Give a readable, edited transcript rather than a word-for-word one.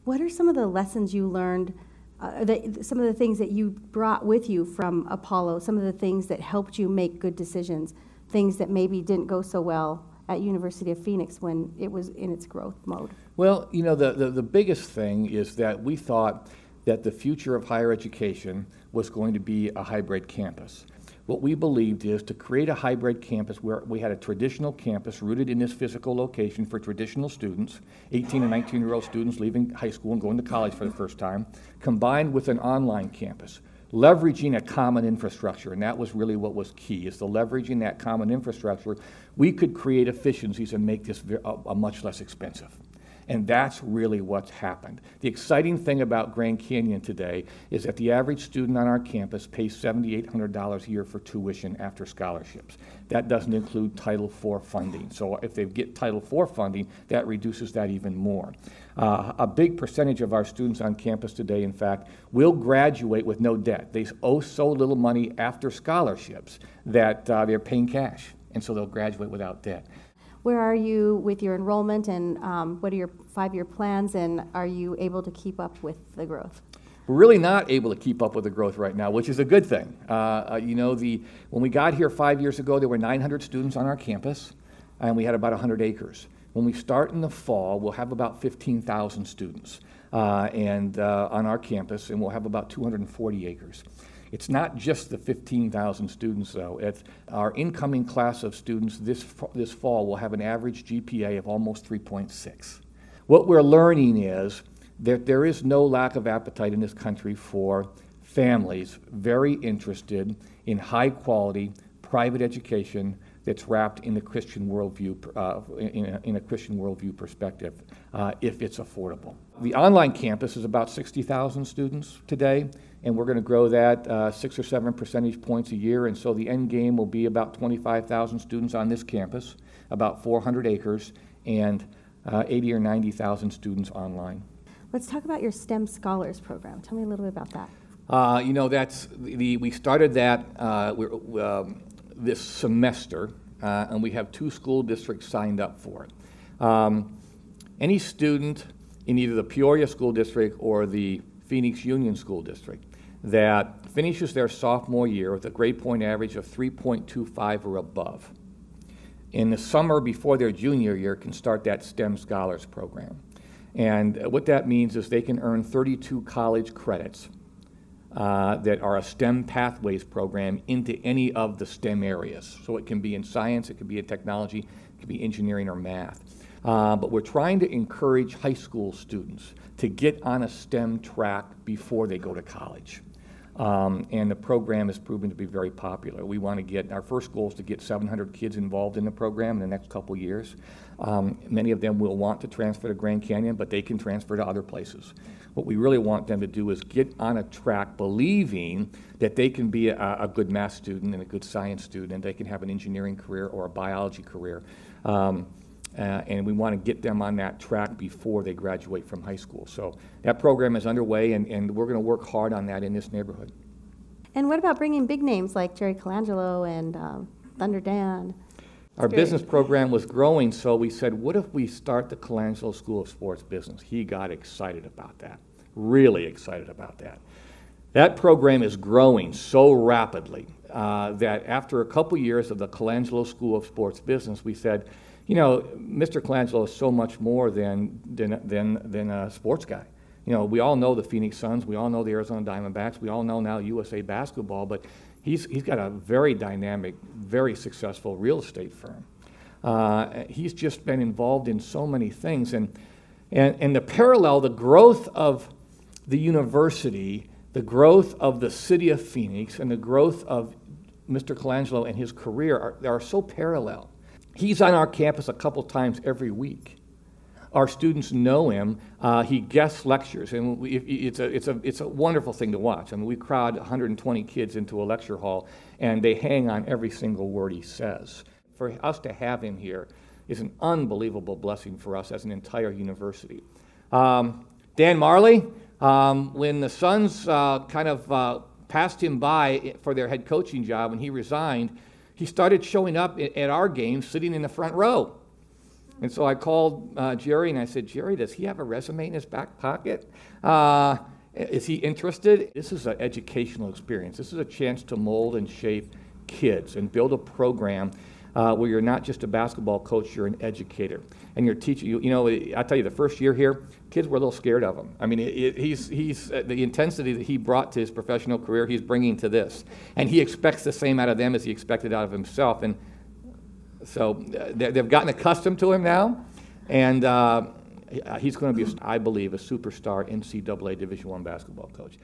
What are some of the lessons you learned, some of the things that you brought with you from Apollo, some of the things that helped you make good decisions, things that maybe didn't go so well at University of Phoenix when it was in its growth mode? Well, you know, the biggest thing is that we thought that the future of higher education was going to be a hybrid campus. What we believed is to create a hybrid campus where we had a traditional campus rooted in this physical location for traditional students, 18 and 19-year-old students leaving high school and going to college for the first time, combined with an online campus, leveraging a common infrastructure. And that was really what was key, is the leveraging that common infrastructure. We could create efficiencies and make this a much less expensive. And that's really what's happened. The exciting thing about Grand Canyon today is that the average student on our campus pays $7,800 a year for tuition after scholarships. That doesn't include Title IV funding. So if they get Title IV funding, that reduces that even more. A big percentage of our students on campus today, in fact, will graduate with no debt. They owe so little money after scholarships that they're paying cash, and so they'll graduate without debt. Where are you with your enrollment, and what are your 5-year plans, and are you able to keep up with the growth? We're really not able to keep up with the growth right now, which is a good thing. You know, when we got here 5 years ago, there were 900 students on our campus, and we had about 100 acres. When we start in the fall, we'll have about 15,000 students on our campus, and we'll have about 240 acres. It's not just the 15,000 students, though. It's our incoming class of students this fall will have an average GPA of almost 3.6. What we're learning is that there is no lack of appetite in this country for families very interested in high-quality private education that's wrapped in the Christian worldview, in a Christian worldview perspective, if it's affordable. The online campus is about 60,000 students today, and we're going to grow that 6 or 7 percentage points a year, and so the end game will be about 25,000 students on this campus, about 400 acres, and 80 or 90,000 students online. Let's talk about your STEM Scholars Program. Tell me a little bit about that. You know, we started that this semester, and we have 2 school districts signed up for it. Any student in either the Peoria School District or the Phoenix Union School District that finishes their sophomore year with a grade point average of 3.25 or above, in the summer before their junior year can start that STEM Scholars Program. And what that means is they can earn 32 college credits that are a STEM Pathways program into any of the STEM areas. So it can be in science, it can be in technology, it can be engineering or math. But we're trying to encourage high school students to get on a STEM track before they go to college. And the program is proving to be very popular. We want to get, our first goal is to get 700 kids involved in the program in the next couple years. Many of them will want to transfer to Grand Canyon, but they can transfer to other places. What we really want them to do is get on a track believing that they can be a good math student and a good science student, and they can have an engineering career or a biology career. And we want to get them on that track before they graduate from high school. So that program is underway, and we're going to work hard on that in this neighborhood. And what about bringing big names like Jerry Colangelo and Thunder Dan? Our business program was growing, so we said, what if we start the Colangelo School of Sports Business? He got excited about that, really excited about that. That program is growing so rapidly that after a couple years of the Colangelo School of Sports Business, we said, you know, Mr. Colangelo is so much more than a sports guy. You know, we all know the Phoenix Suns, we all know the Arizona Diamondbacks, we all know now USA Basketball, but he's got a very dynamic, very successful real estate firm. He's just been involved in so many things, and the parallel, the growth of the university, the growth of the city of Phoenix, and the growth of Mr. Colangelo and his career are so parallel. He's on our campus a couple times every week. Our students know him. He guest lectures, and it's a wonderful thing to watch. I mean, we crowd 120 kids into a lecture hall, and they hang on every single word he says. For us to have him here is an unbelievable blessing for us as an entire university. Dan Marley, when the Suns passed him by for their head coaching job and he resigned, he started showing up at our games sitting in the front row. And so I called Jerry and I said, Jerry, does he have a resume in his back pocket? Is he interested? This is an educational experience. This is a chance to mold and shape kids and build a program where you're not just a basketball coach, you're an educator. And you're teaching, you know, I tell you, the first year here, kids were a little scared of him. I mean, he's the intensity that he brought to his professional career, he's bringing to this. And he expects the same out of them as he expected out of himself. And so they've gotten accustomed to him now. And he's going to be, I believe, a superstar NCAA Division I basketball coach.